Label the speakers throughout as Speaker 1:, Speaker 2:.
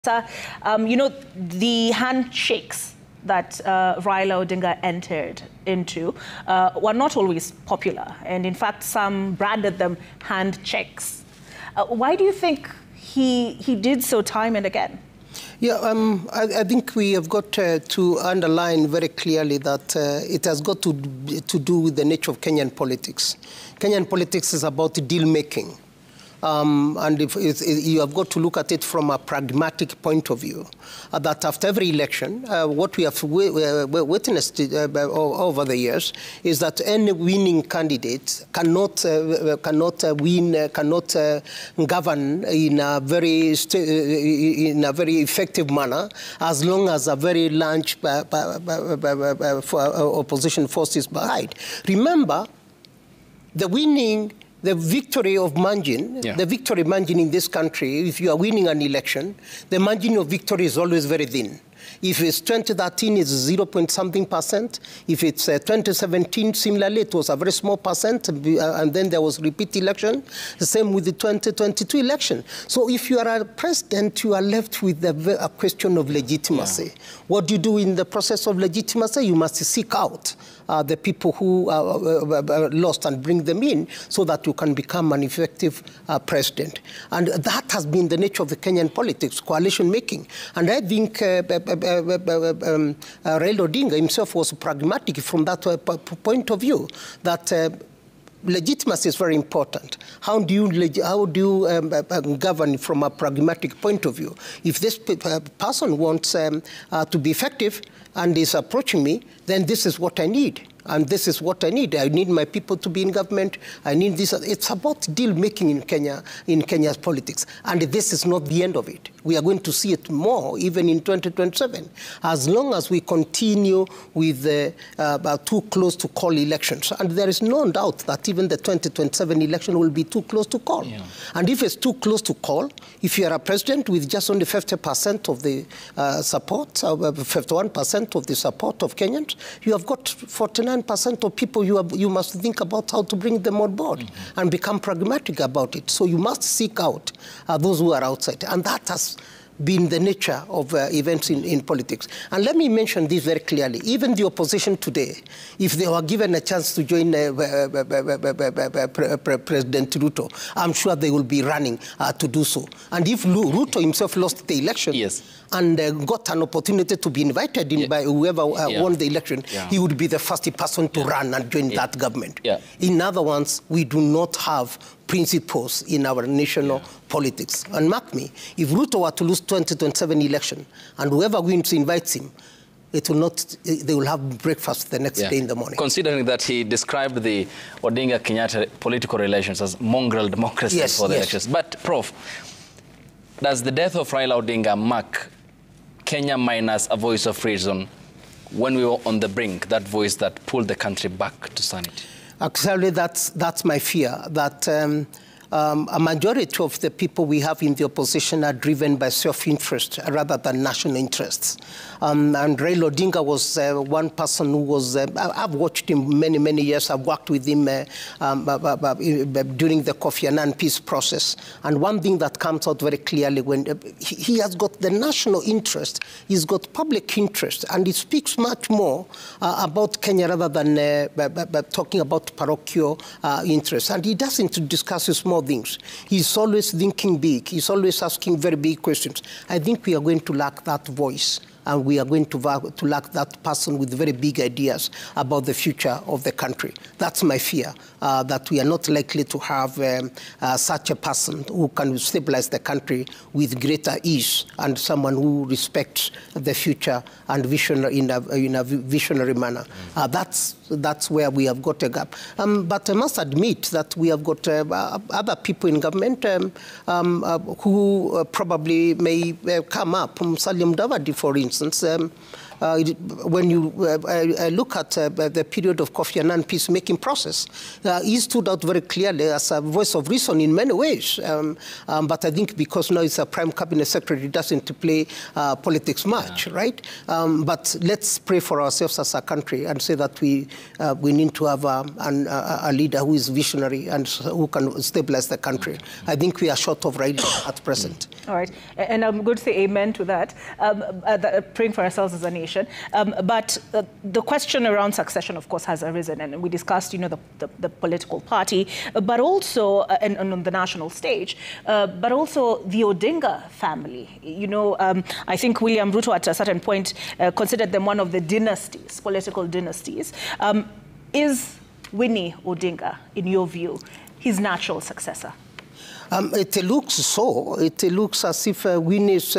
Speaker 1: You know, the handshakes that Raila Odinga entered into were not always popular. And in fact, some branded them hand checks. Why do you think he did so time and again?
Speaker 2: Yeah, I think we have got to underline very clearly that it has got to do with the nature of Kenyan politics. Kenyan politics is about deal-making. And you have got to look at it from a pragmatic point of view, that after every election, what we have witnessed over the years is that any winning candidate cannot govern in a very effective manner as long as a very large opposition force is behind. Remember, the victory of margin, the victory margin in this country, if you are winning an election, the margin of victory is always very thin. If it's 2013, it's 0.something%. If it's 2017, similarly, it was a very small percent, and then there was repeat election. The same with the 2022 election. So if you are a president, you are left with a question of legitimacy. Yeah. What do you do in the process of legitimacy? You must seek out the people who lost and bring them in so that you can become an effective president. And that has been the nature of the Kenyan politics, coalition making. And I think Raila Odinga himself was pragmatic from that point of view, that legitimacy is very important. How do you govern from a pragmatic point of view? If this person wants to be effective and is approaching me, then this is what I need. And this is what I need. I need my people to be in government. I need this. It's about deal making in Kenya, in Kenya's politics. And this is not the end of it. We are going to see it more, even in 2027, as long as we continue with too close to call elections. And there is no doubt that even the 2027 election will be too close to call. Yeah. And if it's too close to call, if you are a president with just only 50% of the support, 51% of the support of Kenyans, you have got 49% of people you must think about how to bring them on board and become pragmatic about it. So you must seek out those who are outside. And that has been the nature of events in politics. And let me mention this very clearly. Even the opposition today, if they were given a chance to join President Ruto, I'm sure they will be running to do so. And if Ruto himself lost the election, and got an opportunity to be invited in by whoever won the election, he would be the first person to run and join that government. In other words, we do not have principles in our national politics. And mark me, if Ruto were to lose 2027 election and whoever wins invites him, it will not, they will have breakfast the next day in the morning.
Speaker 3: Considering that he described the Odinga-Kenyatta political relations as mongrel democracy for the elections. But, Prof, does the death of Raila Odinga mark Kenya minus a voice of reason when we were on the brink, that voice that pulled the country back to sanity?
Speaker 2: Actually, that's my fear, that a majority of the people we have in the opposition are driven by self-interest rather than national interests. And Raila Odinga was one person who was, I've watched him many years. I've worked with him during the Kofi Annan peace process. And one thing that comes out very clearly, when he has got the national interest, he's got public interest, and he speaks much more about Kenya rather than talking about parochial interests. And he doesn't discuss small things. He's always thinking big. He's always asking very big questions. I think we are going to lack that voice, and we are going to lack that person with very big ideas about the future of the country. That's my fear, that we are not likely to have such a person who can stabilize the country with greater ease, and someone who respects the future and in a visionary manner. That's where we have got a gap. But I must admit that we have got other people in government who probably may come up. Salim Davadi, for instance, when you look at the period of Kofi Annan peacemaking process, he stood out very clearly as a voice of reason in many ways. But I think because now he's a prime cabinet secretary, he doesn't play politics much, right? But let's pray for ourselves as a country and say that we need to have a leader who is visionary and who can stabilize the country. I think we are short of Raila at present.
Speaker 1: All right, and I'm going to say amen to that, praying for ourselves as a nation. But the question around succession, of course, has arisen, and we discussed, the political party, but also, and on the national stage, but also the Odinga family. I think William Ruto at a certain point considered them one of the dynasties, political dynasties. Is Winnie Odinga, in your view, his natural successor?
Speaker 2: It looks so. It looks as if Winnie is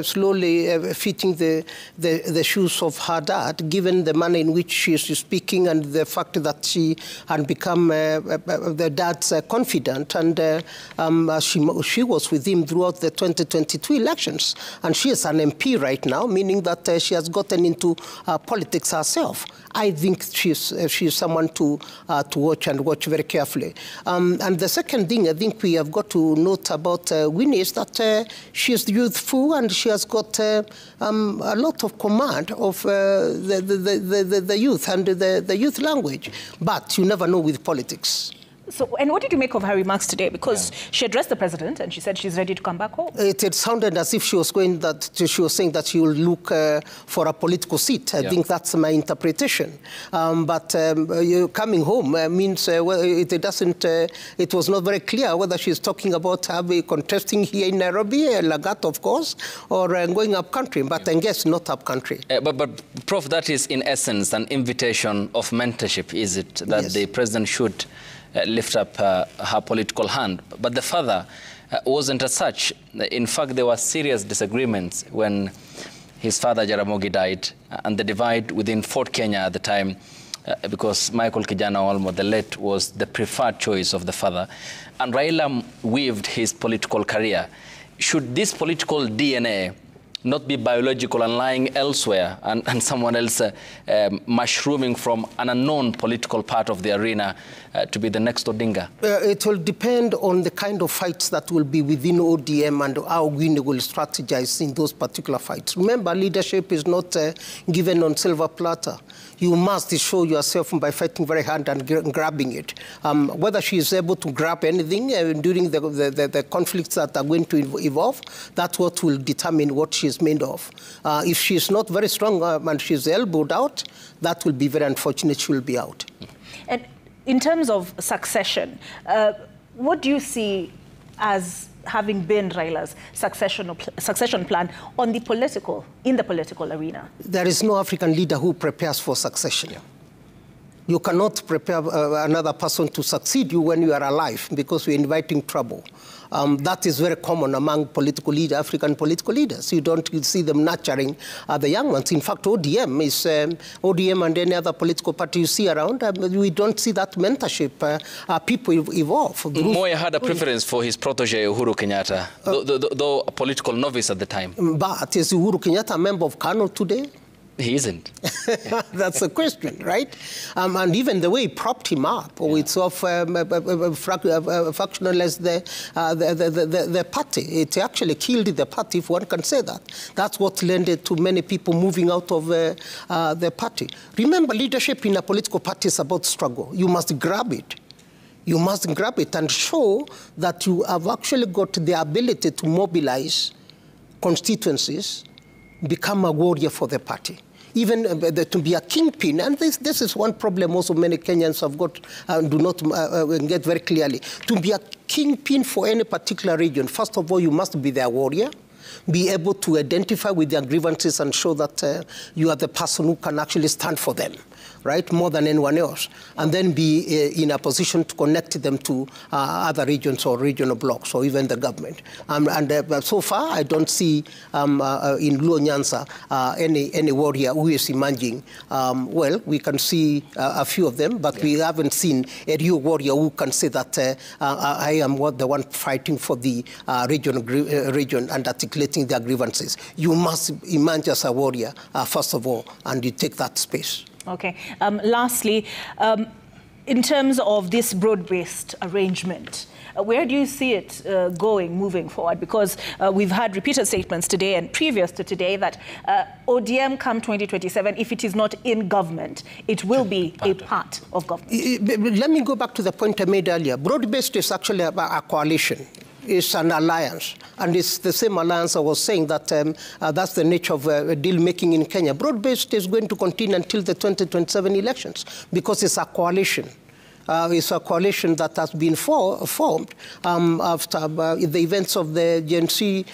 Speaker 2: slowly fitting the shoes of her dad, given the manner in which she is speaking and the fact that she had become the dad's confidant. And she was with him throughout the 2022 elections. And she is an MP right now, meaning that she has gotten into politics herself. I think she's someone to watch and watch very carefully. And the second thing I think we have got to note about Winnie is that she is youthful and she has got a lot of command of the youth and the youth language. But you never know with politics.
Speaker 1: So, and what did you make of her remarks today? Because she addressed the president and she said she's ready to come back home.
Speaker 2: It sounded as if she was saying that she will look for a political seat. I think that's my interpretation. But coming home means it was not very clear whether she's talking about contesting here in Nairobi, Lagat, of course, or going up country. But I guess not up country.
Speaker 3: But Prof, that is in essence an invitation of mentorship, is it? That the president should lift up her political hand. But the father wasn't as such. In fact, there were serious disagreements when his father, Jaramogi, died, and the divide within Fort Kenya at the time, because Michael Kijana Olmo, the late, was the preferred choice of the father. And Raila weaved his political career. Should this political DNA not be biological and lying elsewhere, and someone else mushrooming from an unknown political part of the arena to be the next Odinga?
Speaker 2: It will depend on the kind of fights that will be within ODM and how Winnie will strategize in those particular fights. Remember, leadership is not given on silver platter. You must show yourself by fighting very hard and grabbing it. Whether she is able to grab anything during the conflicts that are going to evolve, that's what will determine what she is made of. If she is not very strong and she's elbowed out, that will be very unfortunate. She will be out.
Speaker 1: And in terms of succession, what do you see as having been Raila's succession plan in the political arena?
Speaker 2: There is no African leader who prepares for succession. You cannot prepare another person to succeed you when you are alive, because you're inviting trouble. That is very common among African political leaders. You don't see them nurturing the young ones. In fact, ODM and any other political party you see around, we don't see that mentorship. People evolve.
Speaker 3: Moi had a preference for his protege, Uhuru Kenyatta, though a political novice at the time.
Speaker 2: But is Uhuru Kenyatta a member of KANU today?
Speaker 3: He isn't.
Speaker 2: That's the question, right? And even the way he propped him up, or it's of factionalized the party. It actually killed the party, if one can say that. That's what led to many people moving out of the party. Remember, leadership in a political party is about struggle. You must grab it. You must grab it and show that you have actually got the ability to mobilize constituencies, become a warrior for the party. Even to be a kingpin, and this is one problem also many Kenyans have got and do not get very clearly. To be a kingpin for any particular region, first of all, you must be their warrior, be able to identify with their grievances and show that you are the person who can actually stand for them. right, more than anyone else, and then be in a position to connect them to other regions or regional blocks or even the government. And so far, I don't see in Luo Nyanza any warrior who is emerging. Well, we can see a few of them, but we haven't seen a real warrior who can say that I am the one fighting for the region and articulating their grievances. You must emerge as a warrior, first of all, and you take that space.
Speaker 1: Okay. Lastly, in terms of this broad-based arrangement, where do you see it going moving forward? Because we've had repeated statements today and previous to today that ODM come 2027, if it is not in government, it will be a part of government.
Speaker 2: Let me go back to the point I made earlier. Broad-based is actually a coalition. It's an alliance, and it's the same alliance I was saying that that's the nature of deal-making in Kenya. Broad-based is going to continue until the 2027 elections because it's a coalition. It's a coalition that has been formed after the events of the Gen Z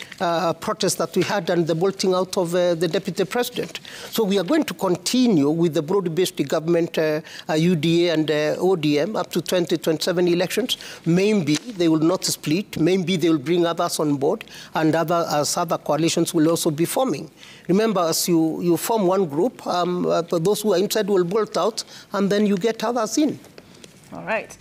Speaker 2: protest that we had and the bolting out of the deputy president. So we are going to continue with the broad-based government, UDA and ODM up to 2027 elections. Maybe they will not split. Maybe they will bring others on board, and other coalitions will also be forming. Remember, as you form one group, those who are inside will bolt out, and then you get others in.
Speaker 1: All right.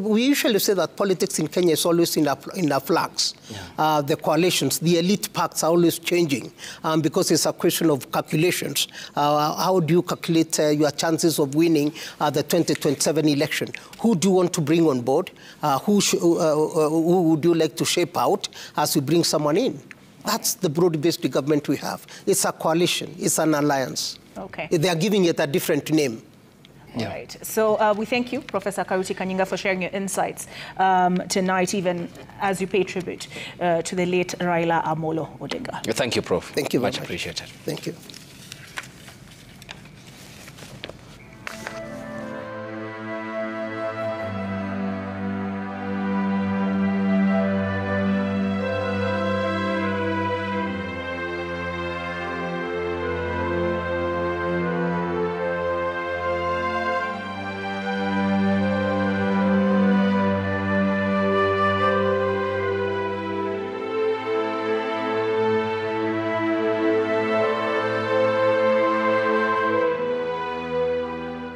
Speaker 2: We usually say that politics in Kenya is always in a flux. Yeah. The coalitions, the elite pacts are always changing because it's a question of calculations. How do you calculate your chances of winning the 2027 election? Who do you want to bring on board? Who would you like to shape out as you bring someone in? That's the broad-based government we have. It's a coalition. It's an alliance.
Speaker 1: Okay.
Speaker 2: They are giving it a different name.
Speaker 1: Yeah. All right. So we thank you, Professor Karuti Kanyinga, for sharing your insights tonight, even as you pay tribute to the late Raila Amolo Odinga.
Speaker 3: Thank you, Prof.
Speaker 2: Thank you very
Speaker 3: much. Appreciated.
Speaker 2: Thank you.